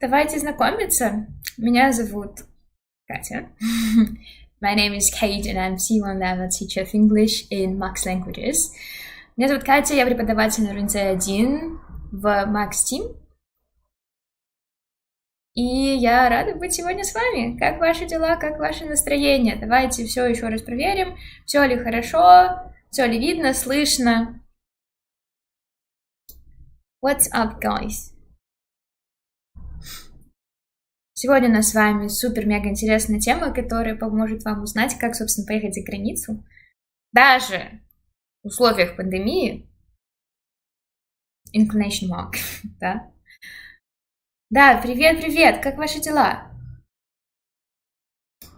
Давайте знакомиться. Меня зовут Катя. My name is Kate and I'm C1 level teacher of English in Max Languages. Меня зовут Катя, я преподаватель на границей 1 в Max Team. И я рада быть сегодня с вами. Как ваши дела, как ваше настроение? Давайте все еще раз проверим. Все ли хорошо? Все ли видно, слышно? What's up, guys? Сегодня у нас с вами супер-мега интересная тема, которая поможет вам узнать, как, собственно, поехать за границу. Даже в условиях пандемии. Inclination mark, да? Да, привет-привет, как ваши дела?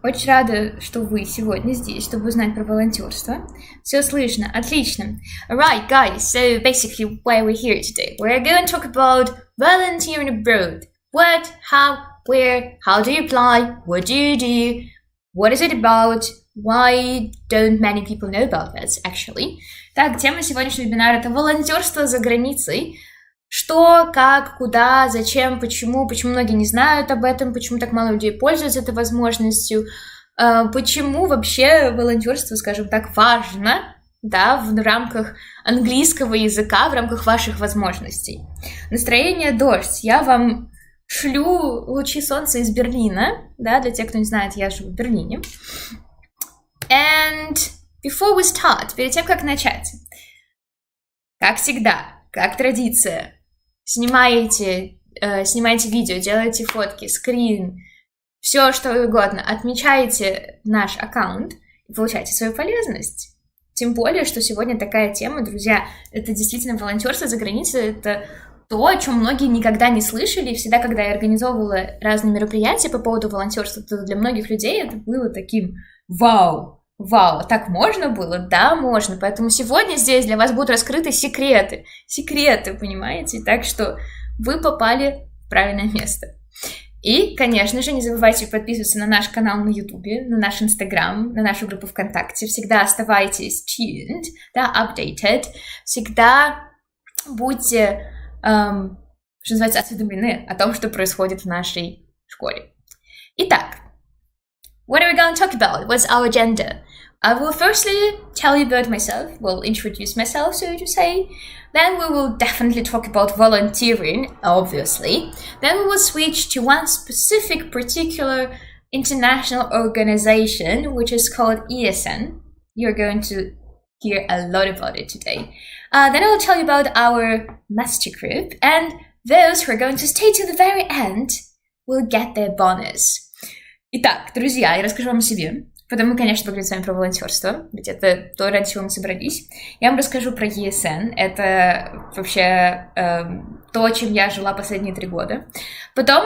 Очень рада, что вы сегодня здесь, чтобы узнать про волонтёрство. Все слышно, отлично. Alright, guys, so basically why we're here today. We're going to talk about volunteering abroad. What, how, where, how do you apply, what do you do, what is it about, why don't many people know about that, actually. Так, тема сегодняшнего вебинара – это волонтёрство за границей. Что, как, куда, зачем, почему многие не знают об этом, почему так мало людей пользуются этой возможностью, почему вообще волонтёрство, скажем так, важно, да, в рамках английского языка, в рамках ваших возможностей. Настроение дождь. Я вам шлю лучи солнца из Берлина, да, для тех, кто не знает, я живу в Берлине. And before we start, перед тем, как начать, как всегда, как традиция, снимаете видео, делаете фотки, скрин, все что угодно, отмечаете наш аккаунт и получаете свою полезность. Тем более, что сегодня такая тема, друзья, это действительно волонтёрство за границей, это то, о чем многие никогда не слышали, и всегда, когда я организовывала разные мероприятия по поводу волонтёрства, то для многих людей это было таким вау, так можно было? Да, можно. Поэтому сегодня здесь для вас будут раскрыты секреты, понимаете? Так что вы попали в правильное место. И, конечно же, не забывайте подписываться на наш канал на Ютубе, на наш Инстаграм, на нашу группу ВКонтакте. Всегда оставайтесь tuned, да, updated. Всегда будьте, что называется, осведомлены о том, что происходит в нашей школе. Итак, what are we going to talk about? What's our agenda? I will firstly tell you about myself, will introduce myself, so to say. Then we will definitely talk about volunteering, obviously. Then we will switch to one specific particular international organization, which is called ESN. You're going to hear a lot about it today. Then I will tell you about our master group, and those who are going to stay to the very end will get their bonus. Итак, друзья, я расскажу вам о себе. Потом мы, конечно, поговорим с вами про волонтёрство, ведь это то, ради чего мы собрались. Я вам расскажу про ESN, это вообще то, чем я жила последние 3 года. Потом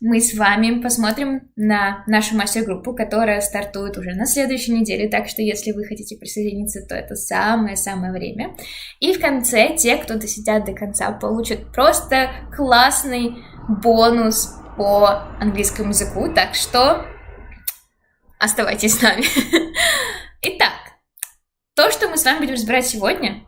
мы с вами посмотрим на нашу мастер-группу, которая стартует уже на следующей неделе, так что если вы хотите присоединиться, то это самое-самое время. И в конце те, кто досидят до конца, получат просто классный бонус по английскому языку, так что оставайтесь с нами. Итак, то, что мы с вами будем разбирать сегодня,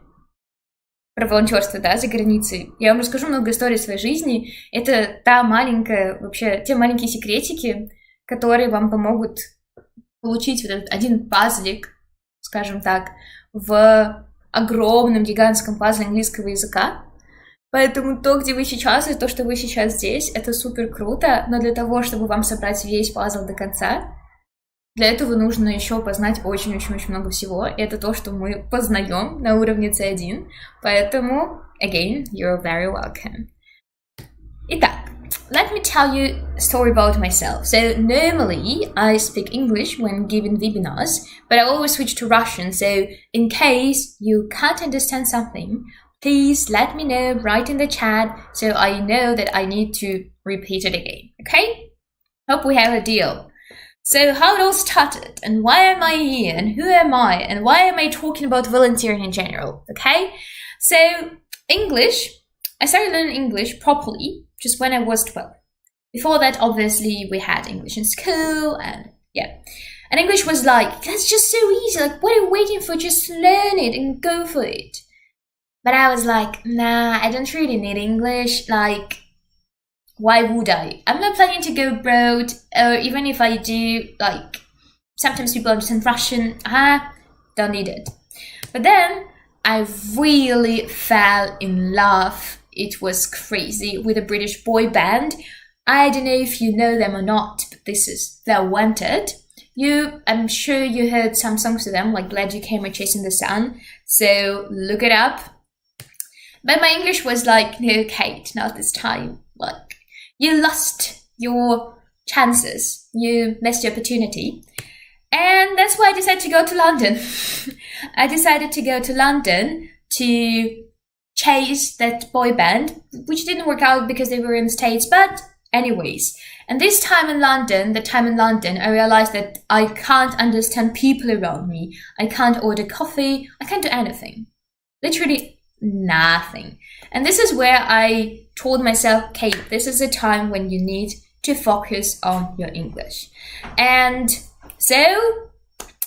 про волонтёрство, да, за границей, я вам расскажу много историй своей жизни. Это те маленькие секретики, которые вам помогут получить вот этот один пазлик, скажем так, в огромном гигантском пазле английского языка. Поэтому то, где вы сейчас, и то, что вы сейчас здесь, это супер круто, но для того, чтобы вам собрать весь пазл до конца, для этого нужно еще познать очень-очень-очень много всего. И это то, что мы познаем на уровне C1. Поэтому, again, you're very welcome. Итак, let me tell you a story about myself. So, normally, I speak English when giving webinars, but I always switch to Russian. So, in case you can't understand something, please let me know right in the chat so I know that I need to repeat it again. Okay? Hope we have a deal. So how it all started, and why am I here, and who am I, and why am I talking about volunteering in general, okay? So, English, I started learning English properly just when I was 12. Before that, obviously, we had English in school, and yeah. And English was like, that's just so easy, like, what are you waiting for? Just learn it and go for it. But I was like, nah, I don't really need English, like, why would I? I'm not planning to go abroad, or even if I do, like, sometimes people understand Russian, don't need it. But then I really fell in love. It was crazy, with a British boy band. I don't know if you know them or not, but this is The Wanted. I'm sure you heard some songs of them, like Glad You Came or Chasing the Sun, so look it up. But my English was like, no, Kate, not this time. Like, you lost your chances, you missed your opportunity. And that's why I decided to go to London. I decided to go to London to chase that boy band, which didn't work out because they were in the States, but anyways. And the time in London, I realized that I can't understand people around me. I can't order coffee. I can't do anything. Literally nothing. And this is where I told myself, Kate, this is a time when you need to focus on your English. And so,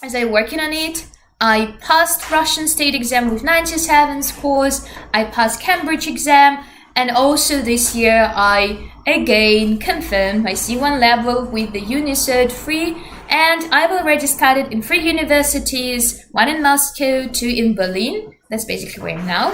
as I working on it, I passed Russian state exam with 97 scores. I passed Cambridge exam. And also this year, I again confirmed my C1 level with the Unicert 3. And I've already studied in 3 universities, 1 in Moscow, 2 in Berlin. That's basically where I am now.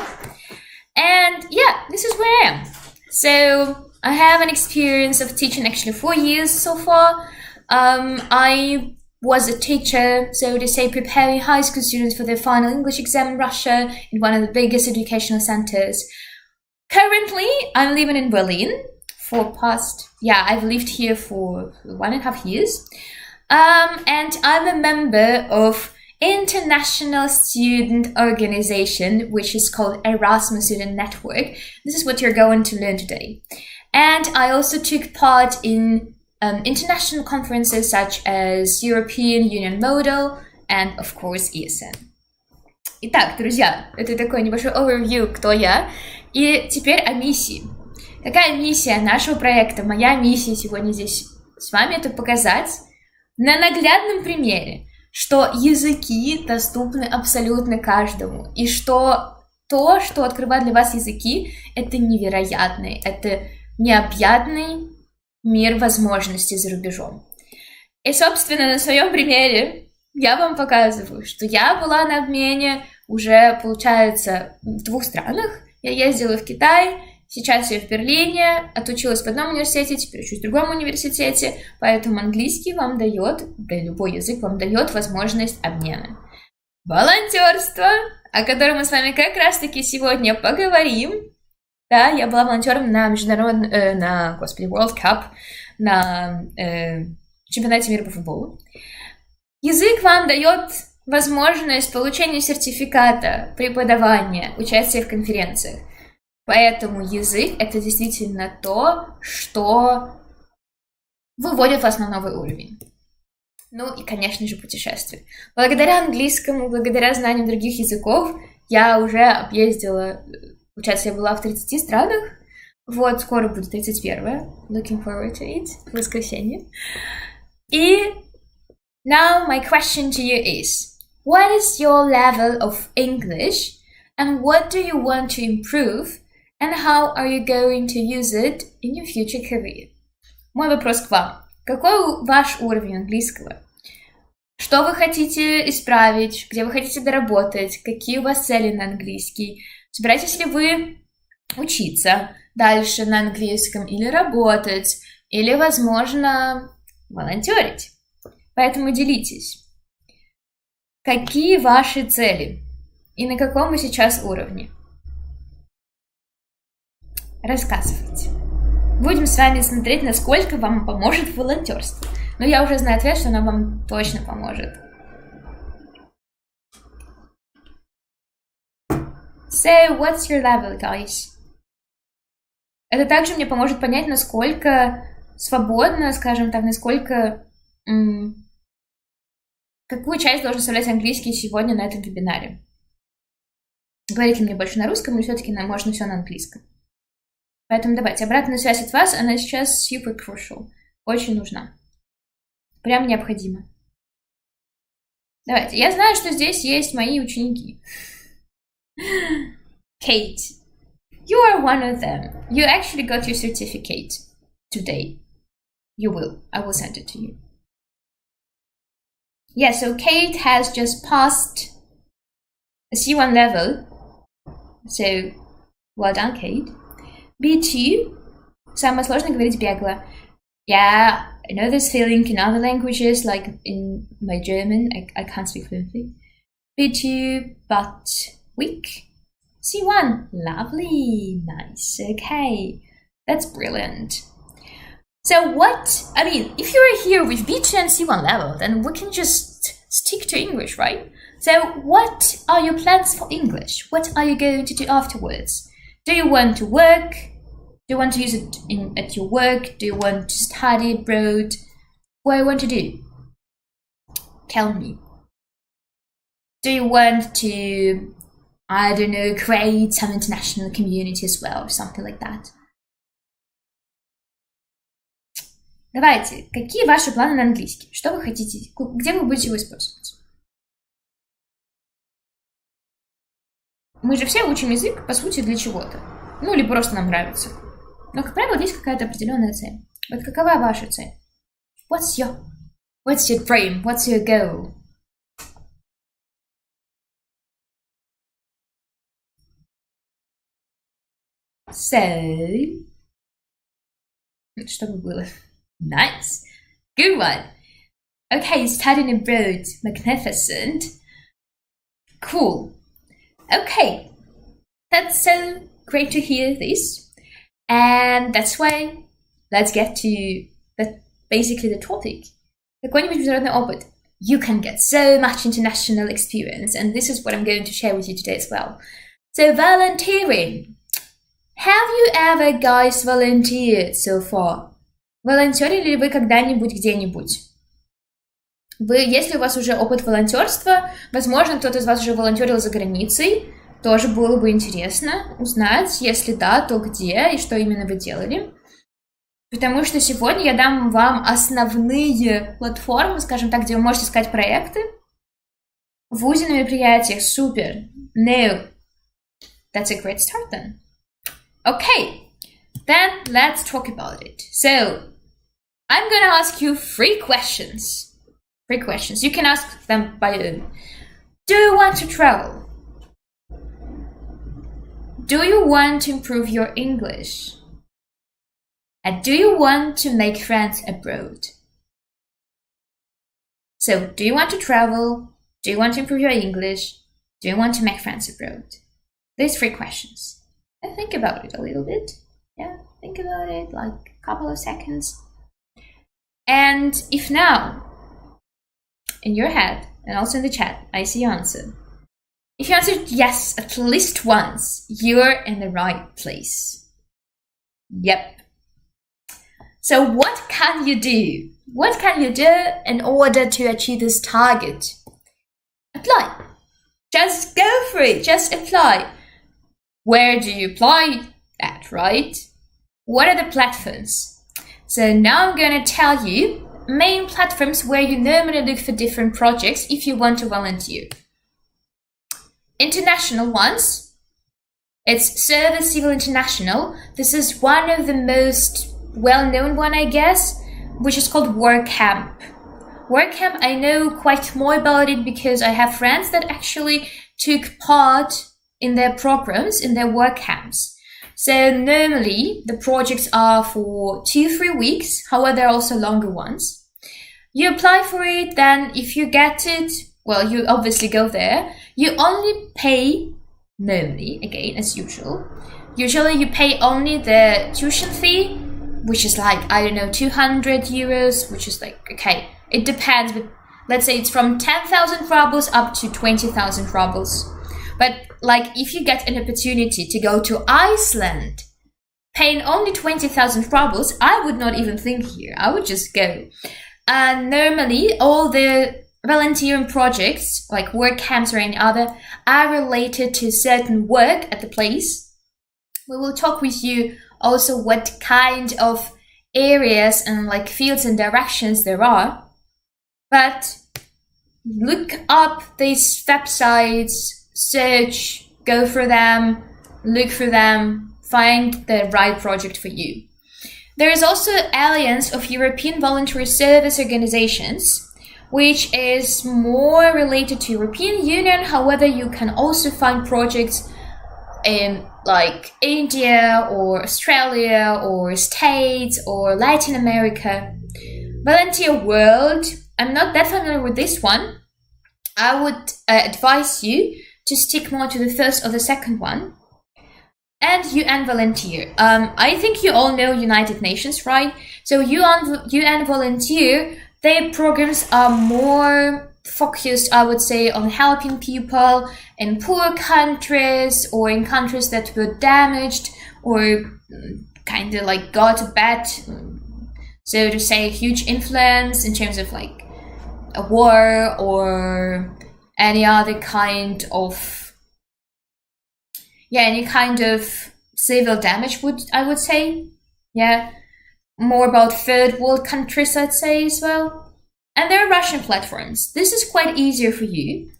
And yeah, this is where I am. So I have an experience of teaching actually 4 years so far. I was a teacher, so to say, preparing high school students for their final English exam in Russia in one of the biggest educational centers. Currently, I'm living in Berlin I've lived here for 1.5 years. And I'm a member of international student organization, which is called Erasmus Student Network. This is what you're going to learn today. And I also took part in international conferences such as European Union Model and, of course, ESN. Итак, друзья, это такой небольшой overview, кто я. И теперь о миссии. Какая миссия нашего проекта? Моя миссия сегодня здесь с вами — это показать на наглядном примере, что языки доступны абсолютно каждому. И что то, что открывает для вас языки, это невероятный, это необъятный мир возможностей за рубежом. И, собственно, на своем примере я вам показываю, что я была на обмене уже, получается, в 2 странах. Я ездила в Китай, сейчас я в Берлине, отучилась в одном университете, теперь учусь в другом университете, поэтому английский вам дает, да и любой язык вам дает возможность обмена. Волонтёрство, о котором мы с вами как раз-таки сегодня поговорим. Да, я была волонтером на World Cup, на чемпионате мира по футболу. Язык вам дает возможность получения сертификата, преподавания, участия в конференциях. Поэтому язык — это действительно то, что выводит вас на новый уровень. Ну и, конечно же, путешествия. Благодаря английскому, благодаря знаниям других языков я уже объездила, получается, я была в 30 странах. Вот, скоро будет 31-е. Looking forward to it. В воскресенье. И now my question to you is, what is your level of English and what do you want to improve and how are you going to use it in your future career? Мой вопрос к вам. Какой ваш уровень английского? Что вы хотите исправить? Где вы хотите доработать? Какие у вас цели на английский? Собираетесь ли вы учиться дальше на английском или работать? Или, возможно, волонтерить? Поэтому делитесь. Какие ваши цели? И на каком вы сейчас уровне? Рассказывайте. Будем с вами смотреть, насколько вам поможет волонтерство. Но я уже знаю ответ, что оно вам точно поможет. So, what's your level, guys? Это также мне поможет понять, насколько свободно, скажем так, насколько... какую часть должен составлять английский сегодня на этом вебинаре. Говорить ли мне больше на русском, или все-таки можно все на английском? Поэтому давайте, обратная связь от вас, она сейчас super crucial. Очень нужна. Прям необходима. Давайте, я знаю, что здесь есть мои ученики. Kate, you are one of them. You actually got your certificate. today. You will. I will send it to you. Yeah, so Kate has just passed a C1 level. So, well done, Kate. B2. Самое сложное говорить бегло. Yeah, I know this feeling in other languages, like in my German, I can't speak fluently. B2, but weak. C1, lovely, nice, okay. That's brilliant. So if you're here with B2 and C1 level, then we can just stick to English, right? So what are your plans for English? What are you going to do afterwards? Do you want to work? Do you want to use it at your work? Do you want to study abroad? What do you want to do? Tell me. Do you want to, I don't know, create some international community as well, or something like that? Давайте, какие ваши планы на английский? Что вы хотите? Где вы будете его использовать? Мы же все учим язык, по сути, для чего-то. Ну, или просто нам нравится. Но, как правило, есть какая-то определенная цель. Вот какова ваша цель? What's your dream? What's your goal? So, что бы было? Nice. Good one. Okay, studying abroad. Magnificent. Cool. Okay. That's so great to hear this. And that's why let's get to basically the topic. Какой-нибудь международный опыт. You can get so much international experience, and this is what I'm going to share with you today as well. So, volunteering. Have you ever, guys, volunteered so far? Волонтерили ли вы когда-нибудь где-нибудь? Если у вас уже опыт волонтерства, возможно, кто-то из вас уже волонтерил за границей, тоже было бы интересно узнать, если да, то где и что именно вы делали. Потому что сегодня я дам вам основные платформы, скажем так, где вы можете искать проекты. В ВУЗе на мероприятиях. Супер. No. That's a great start then. Okay. Then let's talk about it. So, I'm going to ask you 3 questions. 3 questions. You can ask them by own. Do you want to travel? Do you want to improve your English? And do you want to make friends abroad? So, do you want to travel? Do you want to improve your English? Do you want to make friends abroad? These 3 questions. And think about it a little bit. Yeah, think about it like a couple of seconds. And if now, in your head, and also in the chat, I see your answer. If you answered yes at least once, you're in the right place. Yep. So what can you do? What can you do in order to achieve this target? Apply. Just go for it. Just apply. Where do you apply at, right? What are the platforms? So now I'm going to tell you main platforms where you normally look for different projects if you want to volunteer. International ones. It's Service Civil International. This is one of the most well-known one, I guess, which is called Work Camp. Work Camp, I know quite more about it because I have friends that actually took part in their programs, in their work camps. So normally the projects are for 2-3 weeks, however there are also longer ones. You apply for it, then if you get it, well, you obviously go there. You only pay, normally, again, as usual. Usually you pay only the tuition fee, which is like, I don't know, 200 euros, which is like, okay, it depends, but let's say it's from 10,000 rubles up to 20,000 rubles. But like, if you get an opportunity to go to Iceland, paying only 20,000 rubles, I would not even think here. I would just go. And normally, all the volunteering projects, like work camps or any other, are related to certain work at the place. We will talk with you also what kind of areas and like fields and directions there are. But look up these websites, search, go for them, look for them, find the right project for you. There is also Alliance of European Voluntary Service Organizations, which is more related to European Union. However, you can also find projects in like India or Australia or States or Latin America. Volunteer World, I'm not that familiar with this one. I would advise you to stick more to the first or the second one. And UN Volunteer. I think you all know United Nations, right? So UN Volunteer, their programs are more focused, I would say, on helping people in poor countries or in countries that were damaged or kind of like got bad, so to say, huge influence in terms of like a war or any other kind of any kind of civil damage, I would say. Yeah, more about third world countries, I'd say as well. And there are Russian platforms. This is quite easier for you.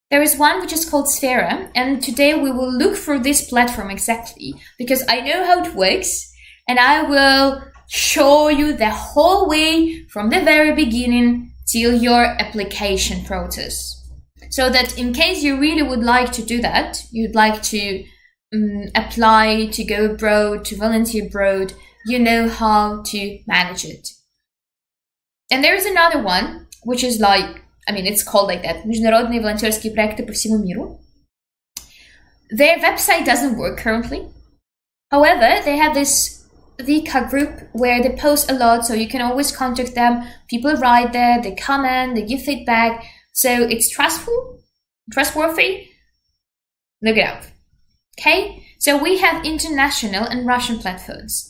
There is one which is called Sfera, and today we will look through this platform exactly because I know how it works, and I will show you the whole way from the very beginning till your application process. So that in case you really would like to do that, you'd like to apply to go abroad, to volunteer abroad, you know how to manage it. And there's another one, which is like, it's called like that, Международные волонтерские проекты по всему миру. Their website doesn't work currently. However, they have this Vika group where they post a lot, so you can always contact them. People write there, they comment, they give feedback. So it's trustworthy. Look it up. Okay, so we have international and Russian platforms.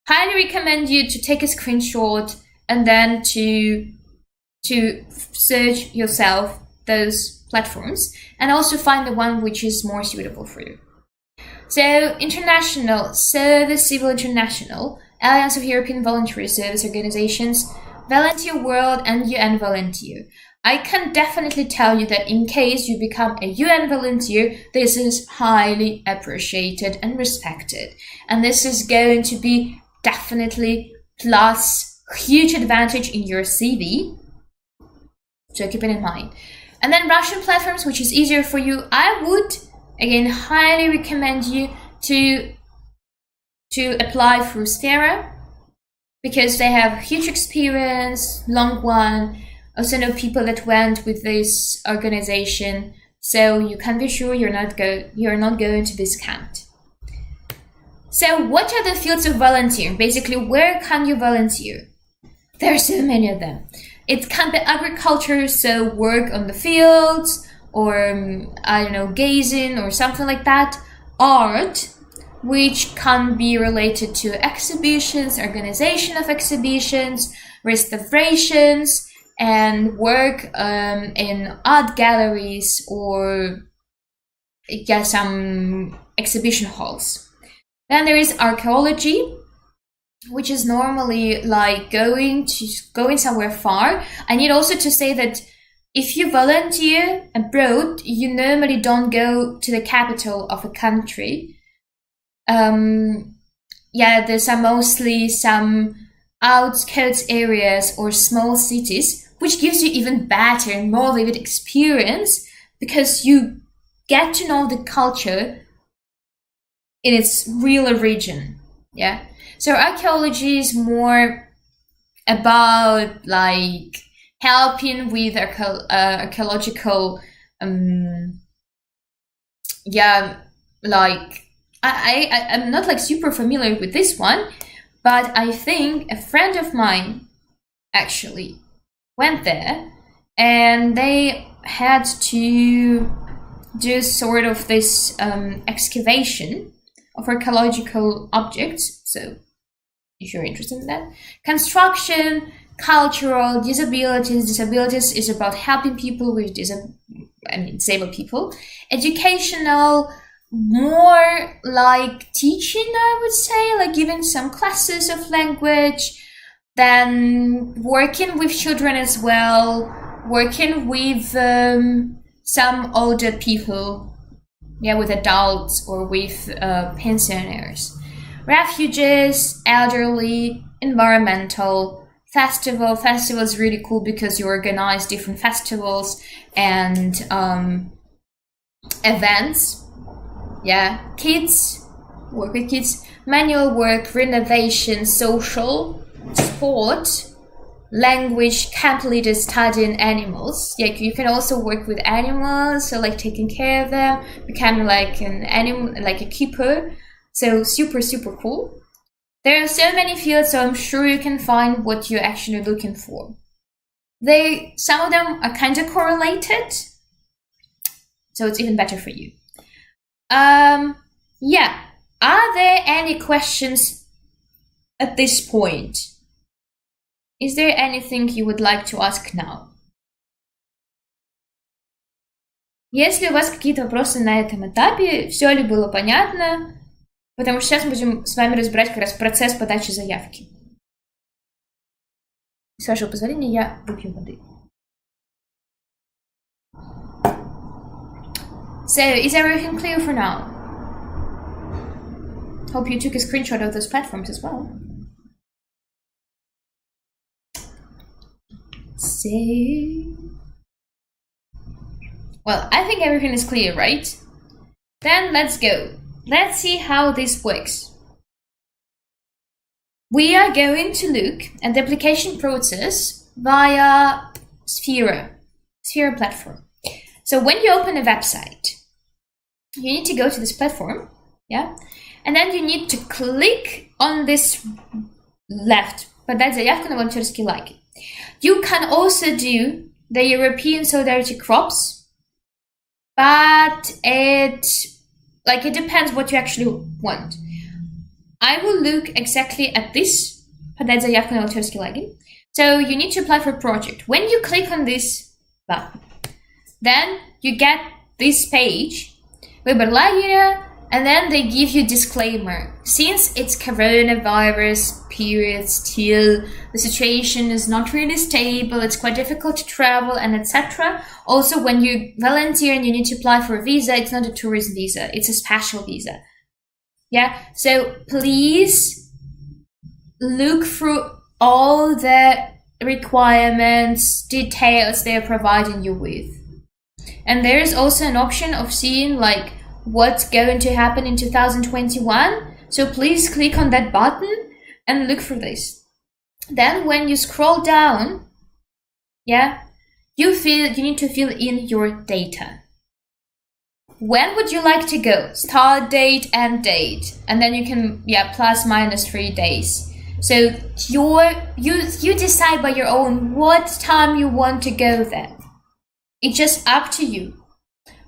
Highly recommend you to take a screenshot and then to search yourself those platforms and also find the one which is more suitable for you. So international, Service Civil International, Alliance of European Voluntary Service Organizations, Volunteer World, and UN Volunteer. I can definitely tell you that in case you become a UN volunteer, this is highly appreciated and respected. And this is going to be definitely plus huge advantage in your CV. So keep it in mind. And then Russian platforms, which is easier for you, I would, again, highly recommend you to apply through Sfera because they have huge experience, long one. Also know people that went with this organization, so you can be sure you're not going to be scammed. So what are the fields of volunteering? Basically, where can you volunteer? There are so many of them. It can be agriculture, so work on the fields, or gazing or something like that. Art, which can be related to exhibitions, organization of exhibitions, restorations, and work in art galleries or some exhibition halls. Then there is archaeology, which is normally like going somewhere far. I need also to say that if you volunteer abroad, you normally don't go to the capital of a country. There's mostly some outskirts areas or small cities, which gives you even better and more vivid experience because you get to know the culture in its real origin. Yeah. So archaeology is more about like helping with archaeological, I'm not like super familiar with this one, but I think a friend of mine actually went there and they had to do sort of this excavation of archaeological objects. So if you're interested in that. Construction, cultural, disabilities. Disabilities is about helping people with disabled people. Educational, more like teaching, I would say, like giving some classes of language, then working with children as well, working with some older people, with adults or with pensioners. refugees, elderly, environmental, festival. Festival is really cool because you organize different festivals and events. Yeah, kids, work with kids, manual work, renovation, social, sport, language, camp leaders, studying animals. Yeah, you can also work with animals, so like taking care of them, becoming like an animal, like a keeper. So super, super cool. There are so many fields, so I'm sure you can find what you're actually looking for. Some of them are kind of correlated, so it's even better for you. Yeah. Are there any questions at this point? Is there anything you would like to ask now? Если у вас какие-то вопросы на этом этапе, все ли было понятно? Потому что сейчас мы будем с вами разбирать как раз процесс подачи заявки. С вашего позволения, я выпью воды. So, is everything clear for now? Hope you took a screenshot of those platforms as well. Well, I think everything is clear, right? Then let's go. Let's see how this works. We are going to look at the application process via Sphere platform. So when you open a website, you need to go to this platform, yeah? And then you need to click on this left, подать заявку на волонтерские лагерь. You can also do the European Solidarity Crops, but it depends what you actually want. I will look exactly at this, подать заявку на волонтерский лагерь. So you need to apply for a project. When you click on this button, then you get this page, выбор лагеря, and then they give you disclaimer. Since it's coronavirus period still, the situation is not really stable, it's quite difficult to travel, and etc. Also, when you volunteer and you need to apply for a visa, it's not a tourist visa, it's a special visa. Yeah, so please look through all the requirements, details they're providing you with. And there is also an option of seeing like what's going to happen in 2021. So please click on that button and look for this. Then when you scroll down, yeah, you need to fill in your data. When would you like to go? Start date, end date. And then you can, plus minus 3 days. So you decide by your own what time you want to go there. It's just up to you.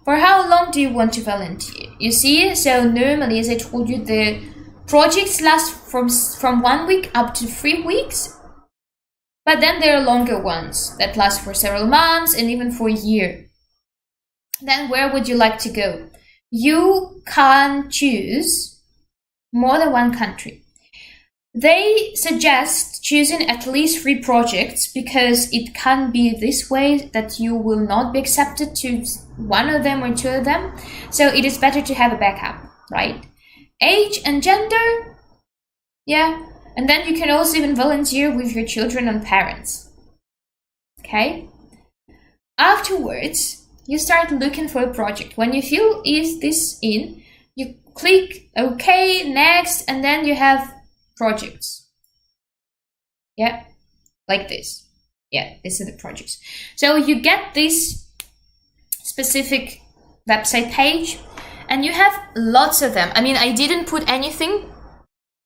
For how long do you want to volunteer? You see, so normally, as I told you, the projects last from 1 week up to 3 weeks. But then there are longer ones that last for several months and even for a year. Then where would you like to go? You can choose more than one country. They suggest choosing at least 3 projects because it can be this way that you will not be accepted to one of them or 2 of them. So it is better to have a backup, right? Age and gender, yeah. And then you can also even volunteer with your children and parents. Okay? Afterwards, you start looking for a project. When you feel is this in, you click OK, next, and then you have projects. Yeah, like this. Yeah, these are the projects. So you get this specific website page and you have lots of them. I mean, I didn't put anything,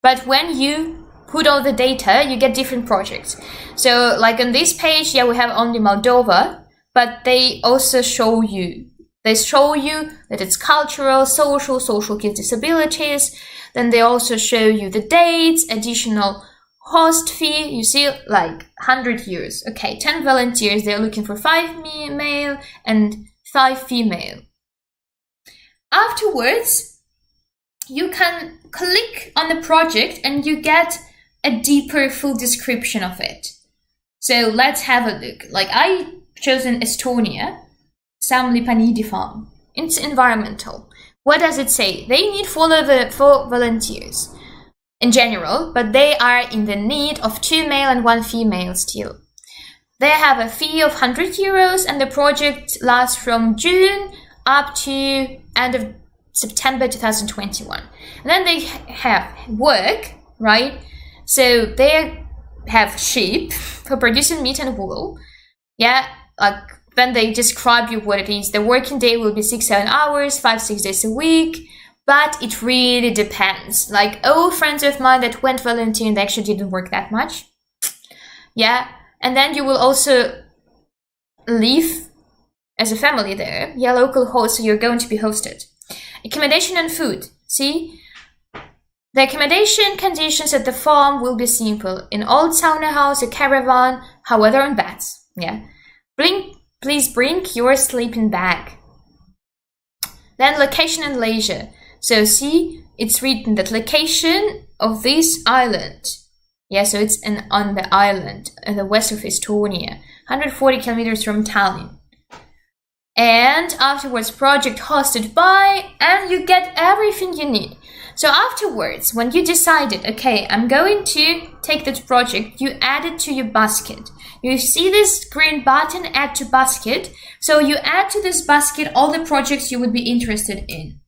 but when you put all the data, you get different projects. So like on this page, we have only Moldova, but they also show you that it's cultural, social kids disabilities. Then they also show you the dates, additional host fee. You see, like 100 years. Okay, 10 volunteers. They're looking for 5 male and 5 female. Afterwards, you can click on the project and you get a deeper full description of it. So let's have a look. Like I chosen Estonia, Samlipani farm. It's environmental. What does it say? They need 4 volunteers. in general, but they are in the need of 2 male and 1 female still. They have a fee of €100 and the project lasts from June up to end of September 2021. And then they have work, right? So they have sheep for producing meat and wool. Yeah, like then they describe you what it is. The working day will be 6-7 hours, 5-6 days a week. But it really depends. Like, friends of mine that went volunteering, they actually didn't work that much. Yeah. And then you will also live as a family there. Yeah, local host, so you're going to be hosted. Accommodation and food. See? The accommodation conditions at the farm will be simple. An old sauna house, a caravan, however, on beds. Yeah. Please bring your sleeping bag. Then location and leisure. So see, it's written that location of this island. Yeah, so it's on the island in the west of Estonia, 140 kilometers from Tallinn. And afterwards, project hosted by, and you get everything you need. So afterwards, when you decided, okay, I'm going to take this project, you add it to your basket. You see this green button, add to basket. So you add to this basket all the projects you would be interested in.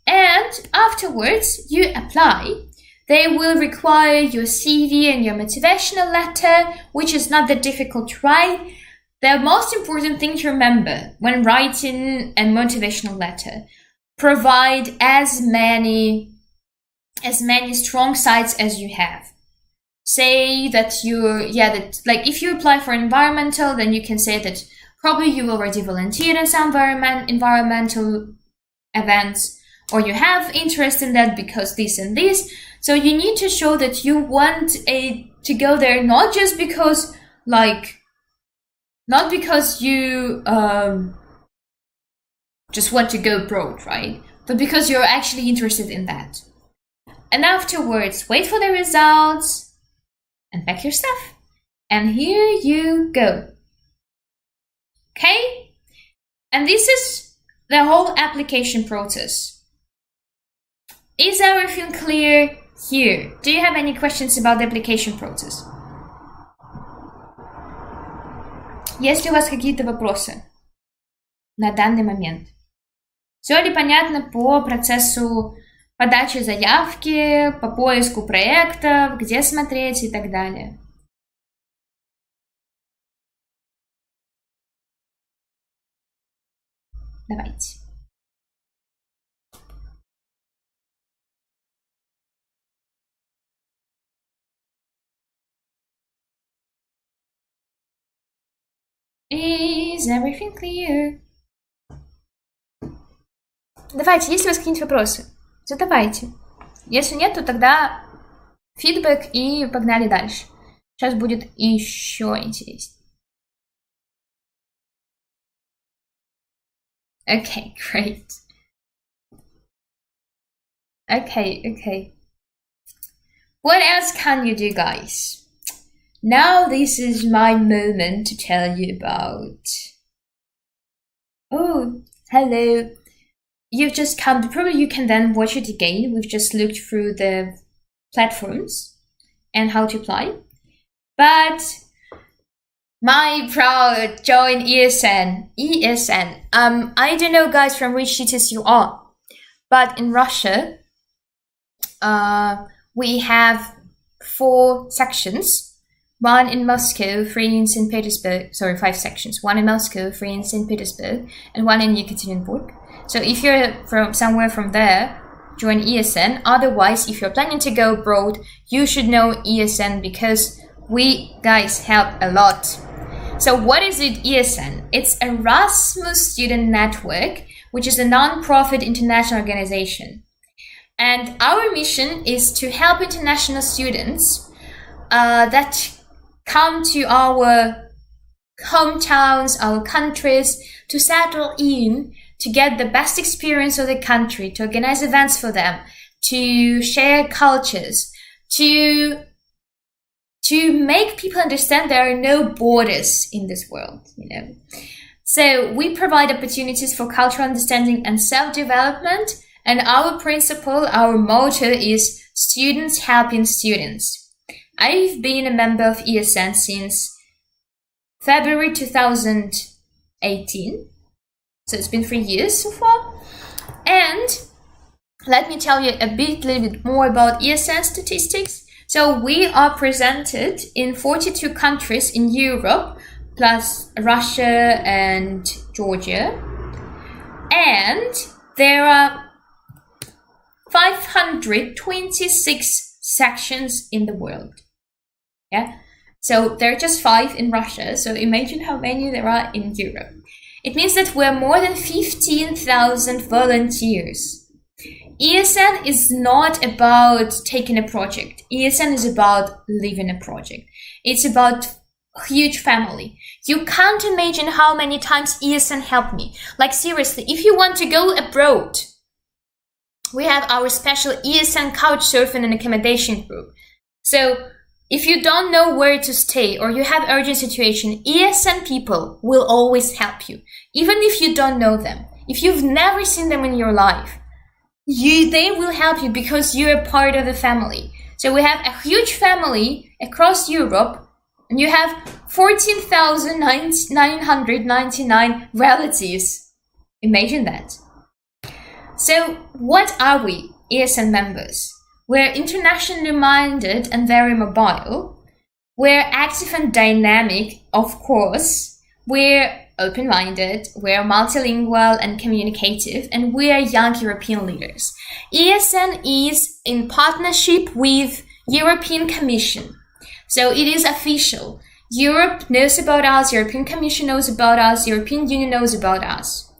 And afterwards, you apply. They will require your CV and your motivational letter, which is not that difficult to write. The most important thing to remember when writing a motivational letter, provide as many strong sides as you have. Say that like if you apply for environmental, then you can say that probably you already volunteered in some environmental events, or you have interest in that because this and this. So you need to show that you want to go there, not just because not because you just want to go abroad, right? But because you're actually interested in that. And afterwards, wait for the results and pack your stuff. And here you go. Okay? And this is the whole application process. Is everything clear here? Do you have any questions about the application process? Есть ли у вас какие-то вопросы на данный момент? Все ли понятно по процессу подачи заявки, по поиску проектов, где смотреть и так далее? Давайте. Is everything clear? Давайте, есть ли у вас какие-нибудь вопросы? Задавайте. Если нет, то тогда фидбэк и погнали дальше. Сейчас будет еще интереснее. Okay, great. Okay. What else can you do, guys? Now this is my moment to tell you about. Oh, hello. You've just come. Probably you can then watch it again. We've just looked through the platforms and how to apply. But my proud join ESN. I don't know, guys, from which cities you are, but in Russia, we have 4 sections. 1 in Moscow, 3 in St. Petersburg. Sorry, 5 sections. 1 in Moscow, 3 in St. Petersburg, and 1 in Yekaterinburg. So if you're from somewhere from there, join ESN. Otherwise, if you're planning to go abroad, you should know ESN because we guys help a lot. So what is it, ESN? It's Erasmus Student Network, which is a non-profit international organization. And our mission is to help international students that come to our hometowns, our countries, to settle in, to get the best experience of the country, to organize events for them, to share cultures, to make people understand there are no borders in this world, So we provide opportunities for cultural understanding and self-development, And our principle, our motto is students helping students. I've been a member of ESN since February 2018. So it's been 3 years so far. And let me tell you a little bit more about ESN statistics. So we are presented in 42 countries in Europe, plus Russia and Georgia. And there are 526 sections in the world. Yeah. So there are just 5 in Russia. So imagine how many there are in Europe. It means that we're more than 15,000 volunteers. ESN is not about taking a project. ESN is about living a project. It's about a huge family. You can't imagine how many times ESN helped me. Like seriously, if you want to go abroad, we have our special ESN couch surfing and accommodation group. So if you don't know where to stay or you have urgent situation, ESN people will always help you. Even if you don't know them. If you've never seen them in your life, they will help you because you're a part of the family. So we have a huge family across Europe, and you have 14,999 relatives. Imagine that. So what are we, ESN members? We're internationally minded and very mobile. We're active and dynamic, of course. We're open-minded, we're multilingual and communicative, and we are young European leaders. ESN is in partnership with European Commission. So it is official. Europe knows about us, European Commission knows about us, European Union knows about us.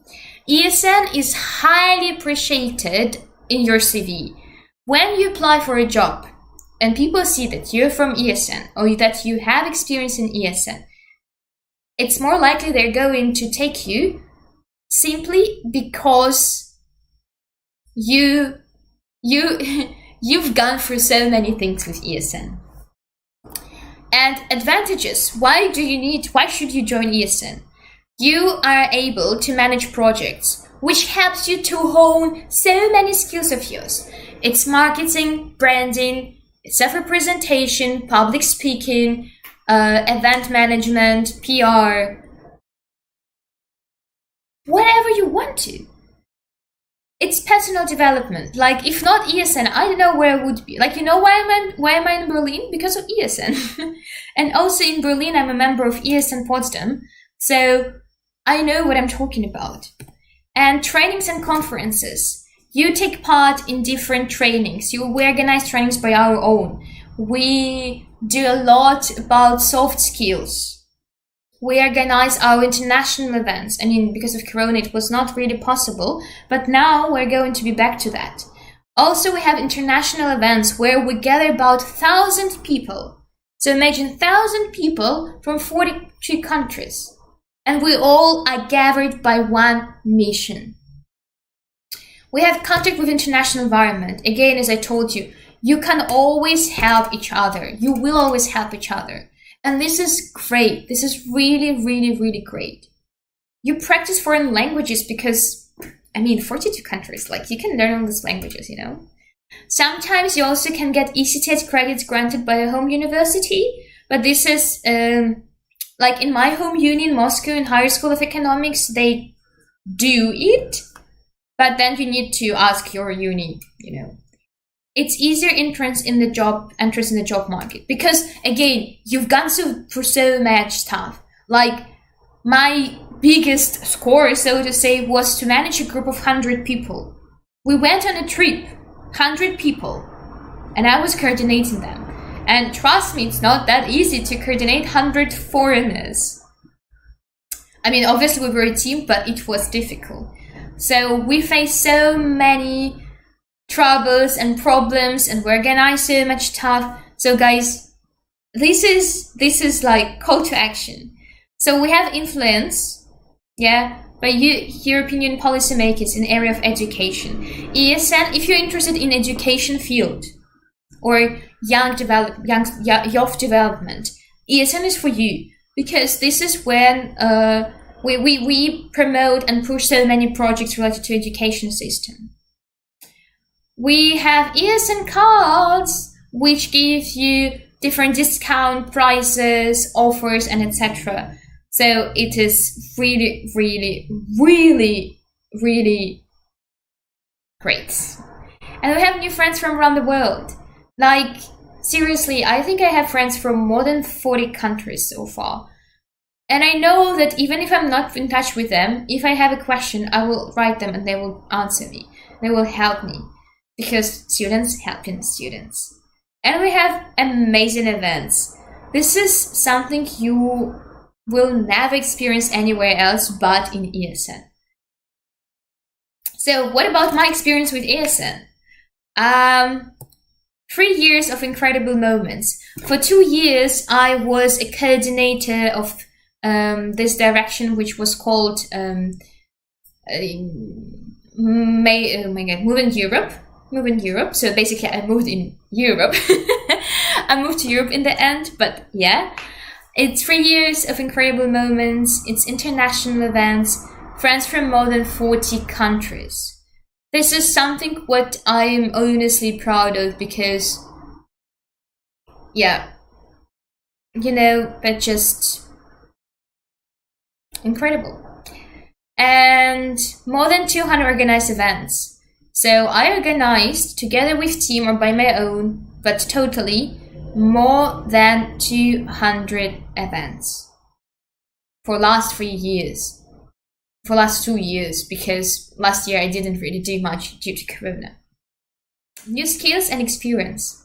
ESN is highly appreciated in your CV. When you apply for a job and people see that you're from ESN or that you have experience in ESN, it's more likely they're going to take you simply because you've gone through so many things with ESN. And advantages. Why should you join ESN? You are able to manage projects, which helps you to hone so many skills of yours. It's marketing, branding, self-representation, public speaking, event management, PR, whatever you want to. It's personal development. Like, if not ESN, I don't know where I would be. Like, you know why am I in Berlin? Because of ESN. And also in Berlin, I'm a member of ESN Potsdam. So I know what I'm talking about. And trainings and conferences. You take part in different trainings. We organize trainings by our own. We do a lot about soft skills. We organize our international events. I mean, because of Corona, it was not really possible, but now we're going to be back to that. Also, we have international events where we gather about 1,000 people. So imagine 1,000 people from 42 countries. And we all are gathered by one mission. We have contact with international environment. Again, as I told you, you can always help each other. You will always help each other. And this is great. This is really, really, really great. You practice foreign languages because, 42 countries, like you can learn all these languages, you know. Sometimes you also can get ECTS credits granted by a home university, but this is, like in my home uni in Moscow, in Higher School of Economics, they do it, but then you need to ask your uni, you know. It's easier entrance in the job market because, again, you've gone through so much stuff. Like, my biggest score, so to say, was to manage a group of 100 people. We went on a trip, 100 people, and I was coordinating them. And trust me, it's not that easy to coordinate 100 foreigners. Obviously we were a team, but it was difficult. So we faced so many troubles and problems, and we organized so much stuff. So guys, this is like call to action. So we have influence, by European Union policymakers in area of education. ESN, if you're interested in education field or youth development, ESN is for you, because this is when we promote and push so many projects related to education system. We have ESN cards, which give you different discount prices, offers, and etc. So it is really, really, really, really great. And we have new friends from around the world. Like, seriously, I think I have friends from more than 40 countries so far. And I know that even if I'm not in touch with them, if I have a question, I will write them and they will answer me. They will help me. Because students helping students. And we have amazing events. This is something you will never experience anywhere else but in ESN. So what about my experience with ESN? 3 years of incredible moments. For 2 years, I was a coordinator of this direction, which was called Moving Europe. So basically, I moved in Europe. I moved to Europe in the end, but yeah. It's 3 years of incredible moments. It's international events. Friends from more than 40 countries. This is something what I'm honestly proud of because, yeah, you know, they're just incredible. And more than 200 organized events. So I organized, together with team or by my own, but totally, more than 200 events for last 3 years. For last 2 years, because last year I didn't really do much due to Corona. New skills and experience.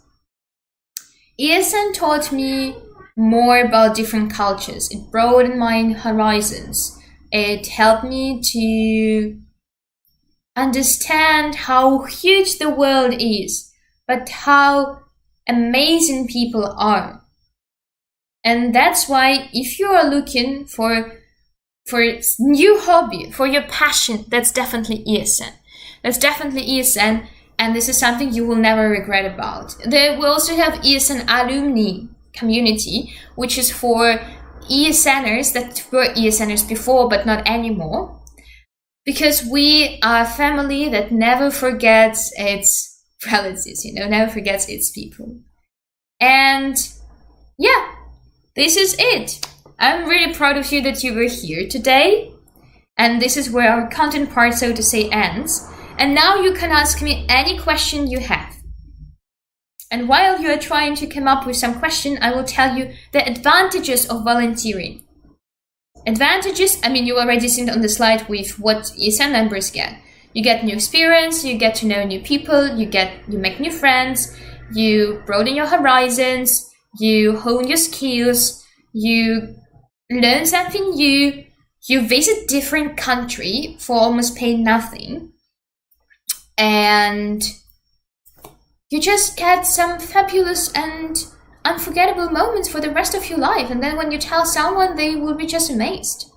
ESN taught me more about different cultures. It broadened my horizons. It helped me to understand how huge the world is, but how amazing people are. And that's why if you are looking for new hobby, for your passion, that's definitely ESN. That's definitely ESN, and this is something you will never regret about. We also have ESN alumni community, which is for ESNers that were ESNers before but not anymore. Because we are a family that never forgets its relatives, never forgets its people. And yeah, this is it. I'm really proud of you that you were here today. And this is where our content part, so to say, ends. And now you can ask me any question you have. And while you are trying to come up with some question, I will tell you the advantages of volunteering. Advantages, you already seen on the slide with what ESN members get. You get new experience, you get to know new people, you make new friends, you broaden your horizons, you hone your skills, you learn something new, you visit different country for almost paying nothing, and you just get some fabulous and unforgettable moments for the rest of your life. And then when you tell someone, they will be just amazed.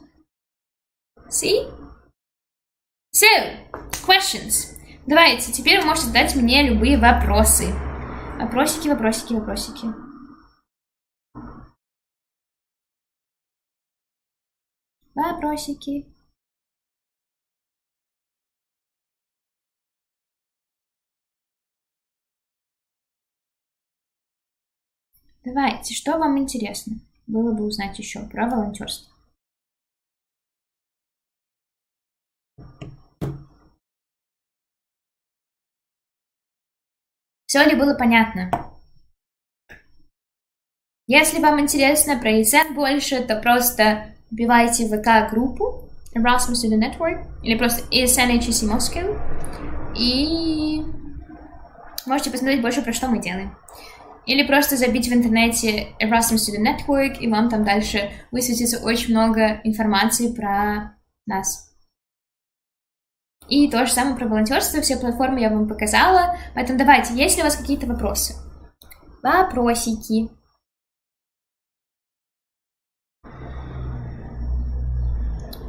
See? So, questions. Давайте, теперь вы можете задать мне любые вопросы. Вопросики. Вопросики. Давайте, что вам интересно было бы узнать еще про волонтерство? Все ли было понятно? Если вам интересно про ESN больше, то просто вбивайте в ВК-группу Erasmus Student Network или просто ESN HEC Moscow и можете посмотреть больше, про что мы делаем. Или просто забить в интернете Erasmus Student Network, и вам там дальше высветится очень много информации про нас. И то же самое про волонтерство, все платформы я вам показала. Поэтому давайте, есть ли у вас какие-то вопросы? Вопросики.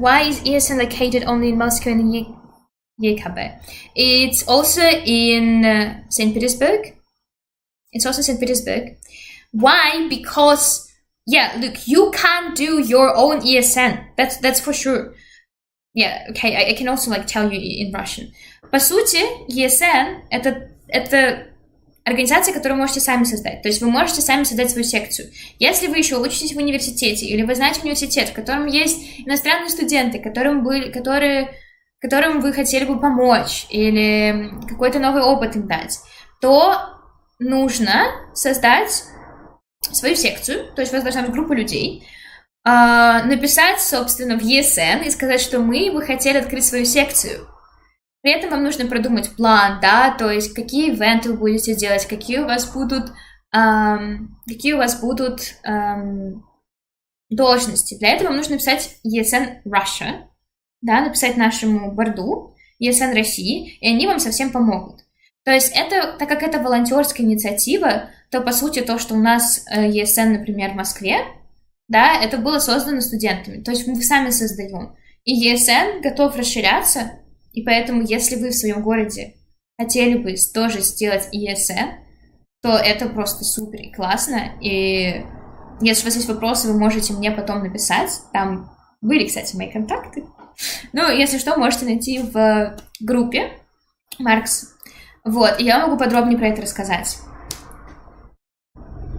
Why is ESN located only in Moscow and Yekaba? It's also in St. Petersburg. It's also St. Petersburg. Why? Because, yeah, look, you can't do your own ESN. That's for sure. Yeah, okay, I can also tell you in Russian. По сути, ESN — это это организация, которую вы можете сами создать. То есть вы можете сами создать свою секцию. Если вы еще учитесь в университете, или вы знаете университет, в котором есть иностранные студенты, которым вы хотели бы помочь, или какой-то новый опыт им дать, то нужно создать свою секцию, то есть у вас должна быть группа людей, написать, собственно, в ESN и сказать, что мы бы хотели открыть свою секцию. При этом вам нужно продумать план, да, то есть какие ивенты вы будете делать, какие у вас будут должности. Для этого вам нужно написать ESN Russia, да, написать нашему борду ESN России, и они вам совсем помогут. То есть это, так как это волонтерская инициатива, то по сути то, что у нас ESN, например, в Москве, да, это было создано студентами, то есть мы сами создаем. И ESN готов расширяться. И поэтому, если вы в своем городе хотели бы тоже сделать ESN, то это просто супер и классно. И если у вас есть вопросы, вы можете мне потом написать. Там были, кстати, мои контакты. Ну, если что, можете найти в группе Маркс. Вот, и я могу подробнее про это рассказать.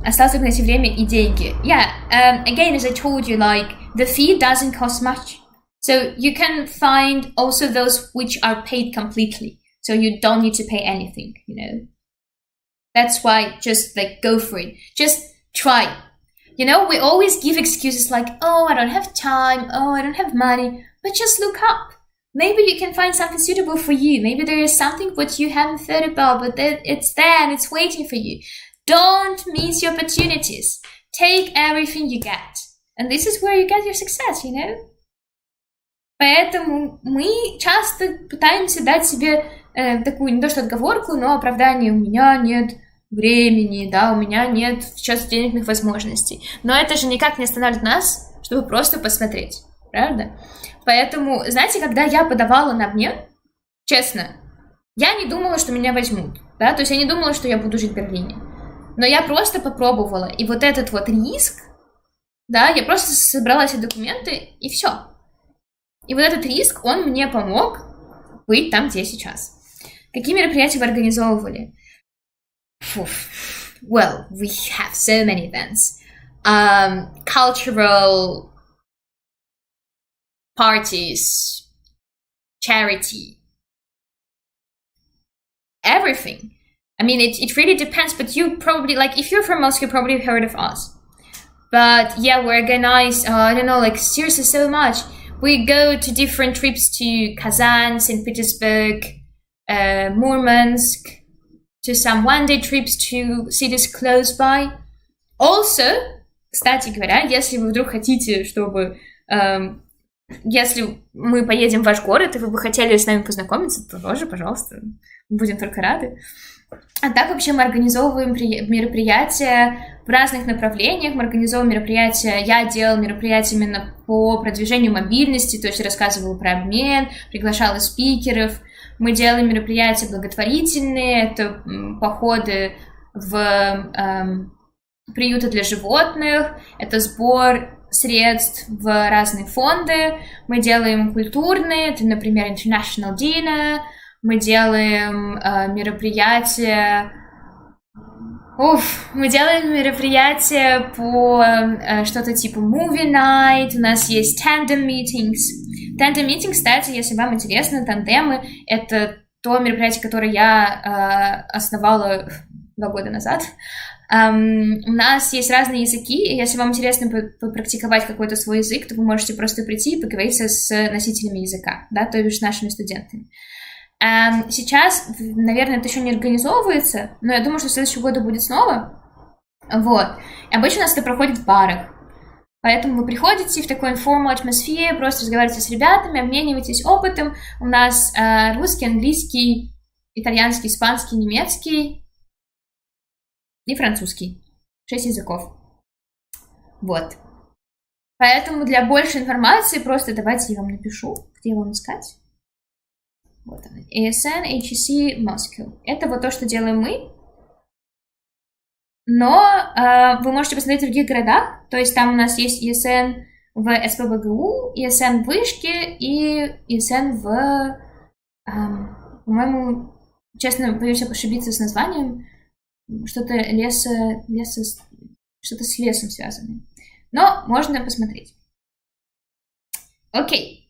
Осталось только найти время и деньги. Again, as I told you, like, the fee doesn't cost much. So you can find also those which are paid completely. So you don't need to pay anything, you know. That's why just like go for it. Just try. You know, we always give excuses like, oh, I don't have time. Oh, I don't have money. But just look up. Maybe you can find something suitable for you. Maybe there is something what you haven't thought about, but it's there and it's waiting for you. Don't miss your opportunities. Take everything you get. And this is where you get your success, you know. Поэтому мы часто пытаемся дать себе такую, не то что отговорку, но оправдание. У меня нет времени, да, у меня нет сейчас денежных возможностей. Но это же никак не останавливает нас, чтобы просто посмотреть, правда? Поэтому, знаете, когда я подавала на обмен, честно, я не думала, что меня возьмут, да, то есть я не думала, что я буду жить в Берлине. Но я просто попробовала, и вот этот вот риск, да, я просто собрала все документы, и все. И вот этот риск, он мне помог быть там, где я сейчас. Какие мероприятия вы организовывали? Well, we have so many events. Cultural parties, charity, everything. I mean, it really depends, but you probably, like, if you're from Moscow, you probably heard of us. But yeah, we organize, I don't know, like, seriously, so much. We go to different trips to Kazan, St. Petersburg, Murmansk, to some one-day trips to cities close by. Also, кстати говоря, если вы вдруг хотите, чтобы... если мы поедем в ваш город, и вы бы хотели с нами познакомиться, то тоже, пожалуйста, будем только рады. А так вообще мы организовываем мероприятия в разных направлениях. Мы организовываем мероприятия, я делала мероприятия именно по продвижению мобильности, то есть рассказывала про обмен, приглашала спикеров. Мы делаем мероприятия благотворительные, это походы в приюты для животных, это сбор средств в разные фонды. Мы делаем культурные, это, например, International Dinner. Мы делаем мероприятия... мы делаем мероприятия по что-то типа movie night, у нас есть tandem meetings. Tandem meeting, кстати, если вам интересно, тандемы — это то мероприятие, которое я основала 2 года назад. У нас есть разные языки, и если вам интересно попрактиковать какой-то свой язык, то вы можете просто прийти и поговорить с носителями языка, да, то есть с нашими студентами. Сейчас, наверное, это еще не организовывается, но я думаю, что в следующем году будет снова. Вот. И обычно у нас это проходит в барах. Поэтому вы приходите в такой informal атмосфере, просто разговариваете с ребятами, обмениваетесь опытом. У нас русский, английский, итальянский, испанский, немецкий и французский. 6 языков. Вот. Поэтому для большей информации просто давайте я вам напишу, где вам искать. Вот она. ASN, HEC, Moscow. Это вот то, что делаем мы. Но вы можете посмотреть в других городах. То есть там у нас есть ESN в СПбГУ, ESN в Вышке и ESN в, по-моему, честно, боюсь ошибиться с названием. Что-то что-то с лесом связано. Но можно посмотреть. Окей.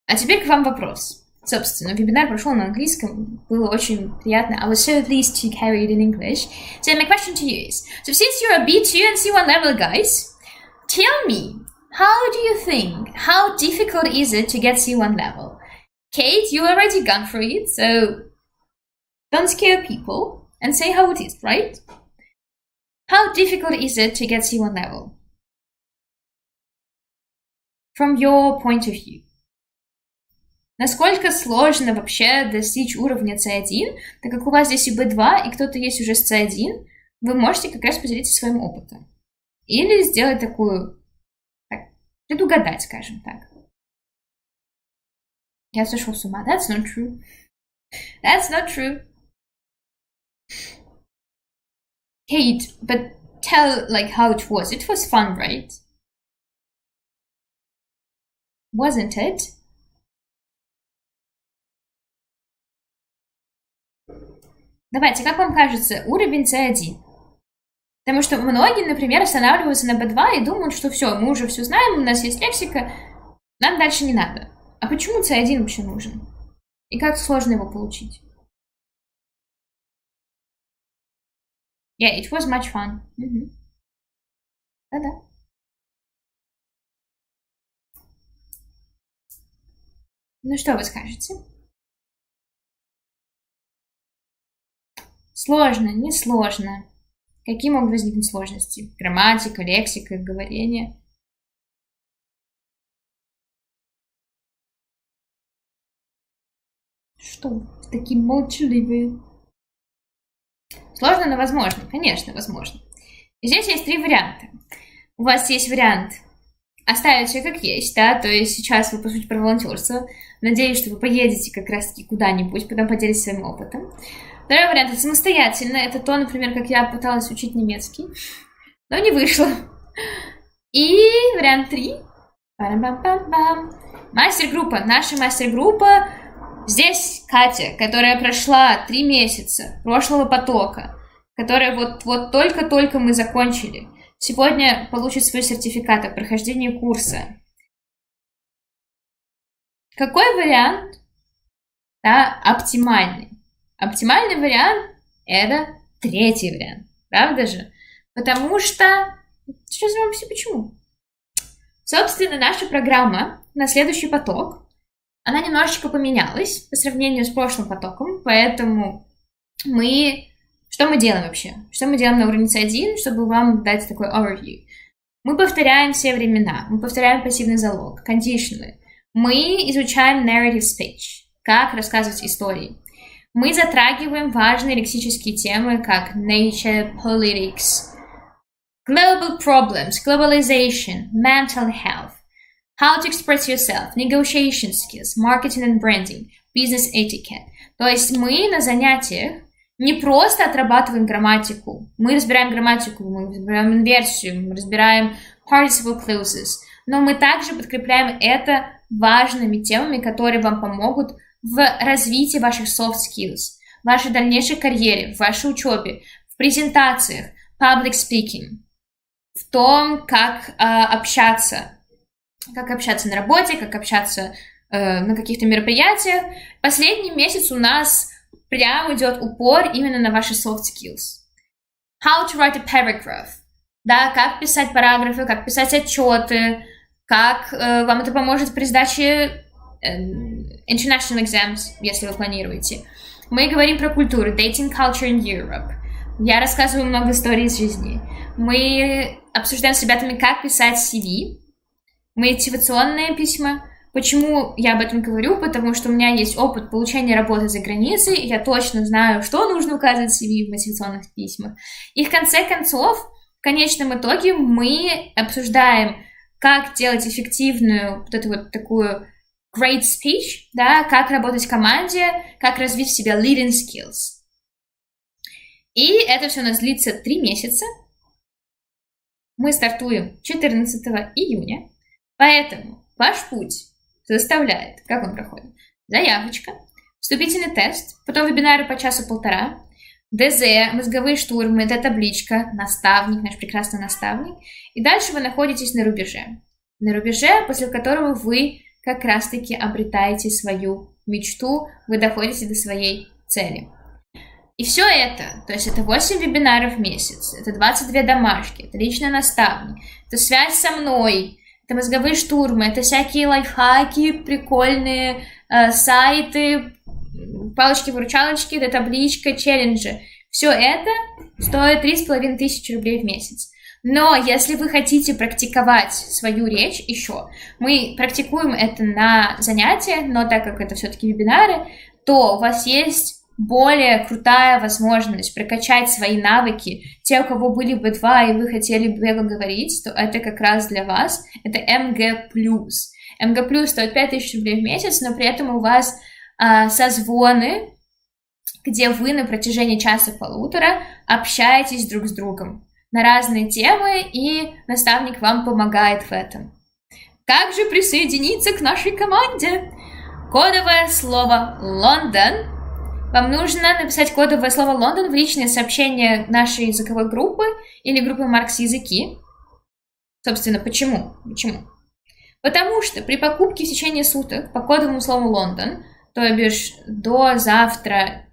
А теперь к вам вопрос. Собственно, вебинар прошел на английском. Было очень приятно. I was so pleased to carry it in English. So my question to you is, so since you're a B2 and C1 level guys, tell me, how do you think, how difficult is it to get C1 level? Kate, you already gone through it, so don't scare people and say how it is, right? How difficult is it to get C1 level? From your point of view. Насколько сложно вообще достичь уровня C1, так как у вас здесь и B2, и кто-то есть уже с C1, вы можете как раз поделиться своим опытом. Или сделать такую, так, предугадать, скажем так. Я сошел с ума. That's not true. That's not true. Kate, but tell like how it was. It was fun, right? Wasn't it? Давайте, как вам кажется, уровень C1? Потому что многие, например, останавливаются на B2 и думают, что все, мы уже все знаем, у нас есть лексика, нам дальше не надо. А почему C1 вообще нужен? И как сложно его получить? Yeah, it was much fun. Да-да. Ну что вы скажете? Сложно, несложно. Какие могут возникнуть сложности? Грамматика, лексика, говорение. Что такие молчаливые? Сложно, но возможно. Конечно, возможно. И здесь есть 3 варианта. У вас есть вариант оставить все как есть, да, то есть сейчас вы, по сути, про волонтёрство. Надеюсь, что вы поедете как раз-таки куда-нибудь, потом поделитесь своим опытом. Второй вариант – это самостоятельно. Это то, например, как я пыталась учить немецкий, но не вышло. И вариант 3. Мастер-группа. Наша мастер-группа. Здесь Катя, которая прошла 3 месяца прошлого потока, которая вот только-только мы закончили. Сегодня получит свой сертификат о прохождении курса. Какой вариант, да, оптимальный? Оптимальный вариант – это 3-й вариант, правда же? Потому что… Сейчас я вам объясню, почему. Собственно, наша программа на следующий поток, она немножечко поменялась по сравнению с прошлым потоком, поэтому Что мы делаем вообще? Что мы делаем на уровне C1, чтобы вам дать такой overview? Мы повторяем все времена, мы повторяем пассивный залог, conditional. Мы изучаем narrative speech, как рассказывать истории. Мы затрагиваем важные лексические темы, как nature, politics, global problems, globalization, mental health, how to express yourself, negotiation skills, marketing and branding, business etiquette. То есть мы на занятиях не просто отрабатываем грамматику. Мы разбираем грамматику, мы разбираем инверсию, мы разбираем participle clauses, но мы также подкрепляем это важными темами, которые вам помогут в развитии ваших soft skills, в вашей дальнейшей карьере, в вашей учебе, в презентациях, public speaking, в том, как общаться на работе, как общаться на каких-то мероприятиях. Последний месяц у нас прям идет упор именно на ваши soft skills. How to write a paragraph. Да, как писать параграфы, как писать отчеты, как вам это поможет при сдаче international exams, если вы планируете. Мы говорим про культуру, dating culture in Europe. Я рассказываю много историй из жизни. Мы обсуждаем с ребятами, как писать CV, мотивационные письма. Почему я об этом говорю? Потому что у меня есть опыт получения работы за границей, и я точно знаю, что нужно указывать в CV в мотивационных письмах. И в конце концов, в конечном итоге, мы обсуждаем, как делать эффективную вот эту вот такую great speech, да, как работать в команде, как развить в себе leading skills. И это все у нас длится 3 месяца. Мы стартуем 14 июня, поэтому ваш путь составляет, как он проходит? Заявочка. вступительный тест, потом вебинары по часу-полтора, ДЗ, мозговые штурмы, это табличка, наставник, наш прекрасный наставник. И дальше вы находитесь на рубеже. На рубеже, после которого вы как раз-таки обретаете свою мечту, вы доходите до своей цели. И все это, то есть это 8 вебинаров в месяц, это 22 домашки, это личный наставник, это связь со мной, это мозговые штурмы, это всякие лайфхаки, прикольные сайты, палочки-выручалочки, это табличка, челленджи. Все это стоит 3500 рублей в месяц. Но если вы хотите практиковать свою речь еще, мы практикуем это на занятиях, но так как это все-таки вебинары, то у вас есть более крутая возможность прокачать свои навыки. Те, у кого были B2 и вы хотели бегло говорить, то это как раз для вас. Это МГ+. МГ+ стоит 5000 рублей в месяц, но при этом у вас созвоны, где вы на протяжении часа-полутора общаетесь друг с другом на разные темы, и наставник вам помогает в этом. Как же присоединиться к нашей команде? Кодовое слово «Лондон». Вам нужно написать кодовое слово «Лондон» в личные сообщения нашей языковой группы или группы Маркс Языки. Собственно, почему? Потому что при покупке в течение суток по кодовому слову «Лондон», то бишь до завтра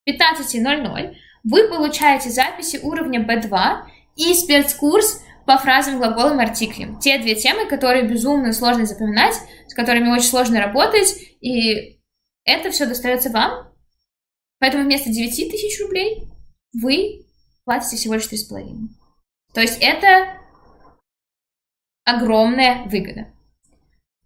15:00, вы получаете записи уровня B2 и спецкурс по фразам, глаголам и артиклям. Те две темы, которые безумно сложно запоминать, с которыми очень сложно работать, и это все достается вам. Поэтому вместо 9000 рублей вы платите всего лишь 3,5. То есть это огромная выгода.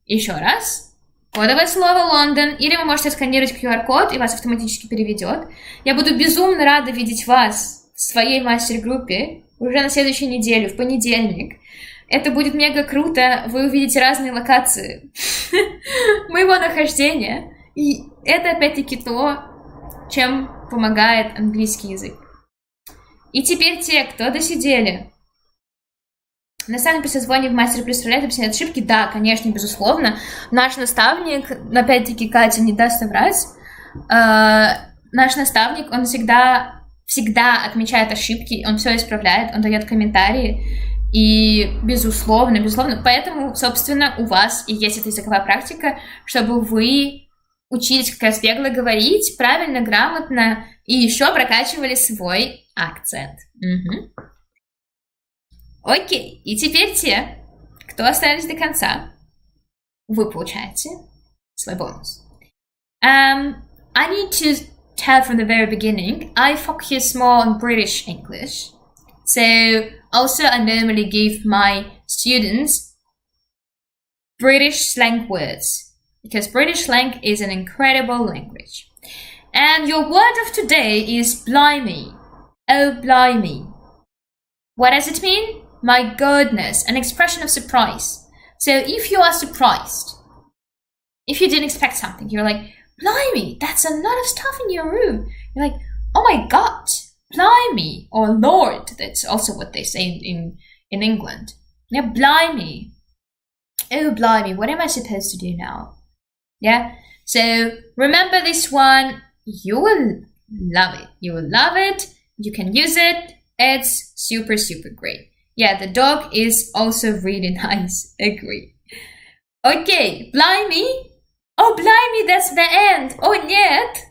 Еще раз. Кодовое слово «Лондон», или вы можете сканировать QR-код, и вас автоматически переведет. Я буду безумно рада видеть вас в своей мастер-группе уже на следующей неделе, в понедельник. Это будет мега круто, вы увидите разные локации моего нахождения. И это опять-таки то, чем помогает английский язык. И теперь те, кто досидели. Наставник при созвоне в мастер представляет объясняет ошибки. Да, конечно, безусловно. Наш наставник, опять-таки, Катя не даст соврать, наш наставник, он всегда отмечает ошибки, он все исправляет, он дает комментарии. И безусловно, поэтому, собственно, у вас и есть эта языковая практика, чтобы вы учились как раз бегло говорить, правильно, грамотно, и еще прокачивали свой акцент. Угу. Окей, и теперь те, кто остались до конца, вы получаете свой бонус. I need to tell from the very beginning, I focus more on British English. So also I normally give my students British slang words, because British slang is an incredible language. And your word of today is blimey. Oh, blimey. What does it mean? My goodness, an expression of surprise. So if you are surprised, if you didn't expect something, you're like, blimey, that's a lot of stuff in your room. You're like, oh my God, blimey, or Lord, that's also what they say in England. Yeah, blimey. Oh, blimey, what am I supposed to do now? Yeah, so remember this one, you will love it. You will love it, you can use it, it's super, super great. Yeah, the dog is also really nice. Agree. Okay, blimey. Oh, blimey, that's the end. Oh, нет.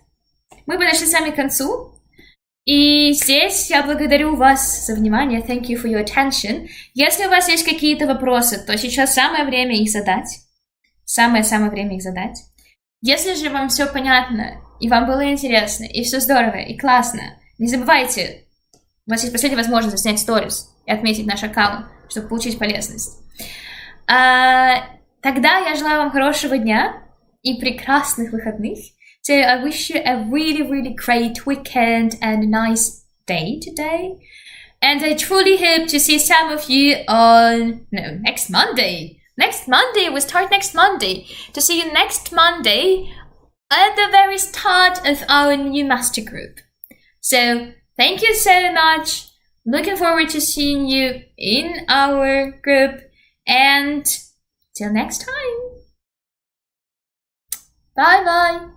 Мы подошли с вами к концу. И здесь я благодарю вас за внимание. Thank you for your attention. Если у вас есть какие-то вопросы, то сейчас самое время их задать. Самое-самое время их задать. Если же вам все понятно, и вам было интересно, и все здорово, и классно, не забывайте, у вас есть последняя возможность снять сторис и отметить наш аккаунт, чтобы получить полезность. Тогда я желаю вам хорошего дня и прекрасных выходных. So I wish you a really, really great weekend and a nice day today. And I truly hope to see some of you next Monday. Next Monday, we start next Monday. To see you next Monday at the very start of our new master group. So thank you so much. Looking forward to seeing you in our group. And till next time. Bye bye.